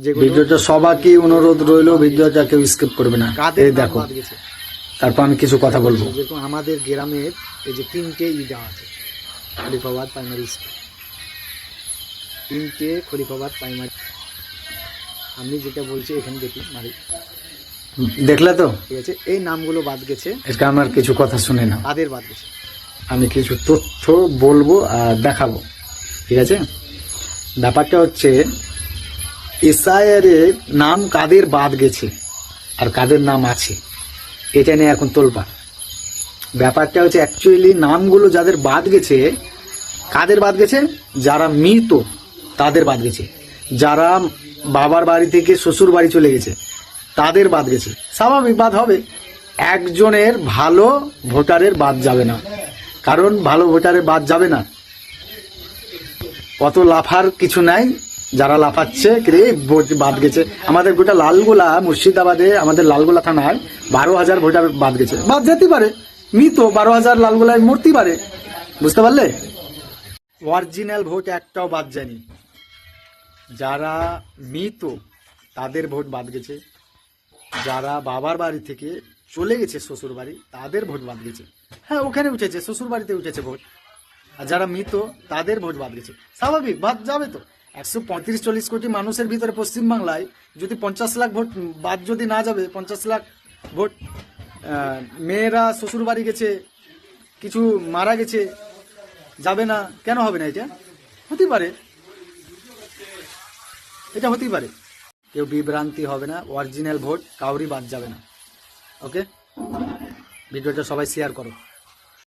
ভিডিওটা সবাইকে অনুরোধ রইলো, ভিডিওটা কেউ স্কিপ করবে না। এই দেখো, তারপর আমি কিছু কথা বলবো। যেরকম আমাদের গ্রামের এই যে 3টে দেওয়া আছে, খলিফাবাদ প্রাইমারি স্কুল, 3টে খলিফাবাদ প্রাইমারি। আমি যেটা বলছি এখানে দেখি মারি, দেখলে তো? ঠিক আছে, এই নামগুলো বাদ গেছে। এটা আমার কিছু কথা শুনে না, তাদের বাদ গেছে। আমি কিছু তথ্য বলবো আর দেখাবো, ঠিক আছে? ব্যাপারটা হচ্ছে এসআইআর এর নাম কাদের বাদ গেছে আর কাদের নাম আছে, এটা নিয়ে এখন তোলপাড়। ব্যাপারটা হচ্ছে অ্যাকচুয়ালি নামগুলো যাদের বাদ গেছে, কাদের বাদ গেছে? যারা মৃত তাদের বাদ গেছে, যারা বাবার বাড়ি থেকে শ্বশুর বাড়ি চলে গেছে তাদের বাদ গেছে। স্বাভাবিক বাদ হবে, একজনের ভালো ভোটারের বাদ যাবে না। কারণ ভালো ভোটারের বাদ যাবে না, কত লাফার কিছু নাই। যারা লাফাচ্ছে রে ভোট বাদ গেছে, আমাদের গোটা লালগোলা মুর্শিদাবাদে, আমাদের লালগোলা থানায় 12,000 ভোটার বাদ গেছে। বাদ যেতে পারে, মৃত 12,000 লালগোলায় মরতেই পারে, বুঝতে পারলে? অরিজিনাল ভোট একটাও বাদ যায়নি। যারা মৃত তাদের ভোট বাদ গেছে, যারা বাবার বাড়ি থেকে চলে গেছে শ্বশুর বাড়ি তাদের ভোট বাদ গেছে। হ্যাঁ, ওখানে উঠেছে, শ্বশুর বাড়িতে উঠেছে ভোট। আর যারা মৃত তাদের ভোট বাদ গেছে, স্বাভাবিক বাদ যাবে তো। 135-40 কোটি মানুষের ভিতরে পশ্চিমবাংলায় যদি 50 লাখ ভোট বাদ যদি না যাবে, 50 লাখ ভোট, মেয়েরা শ্বশুর বাড়ি গেছে, কিছু মারা গেছে, যাবে না কেন? হবে না? এটা হতেই পারে, এটা হতেই পারে। কেউ বিভ্রান্তি হবে না, অরিজিনাল ভোট কাউরি বাদ যাবে না। ওকে, ভিডিওটা সবাই শেয়ার করো।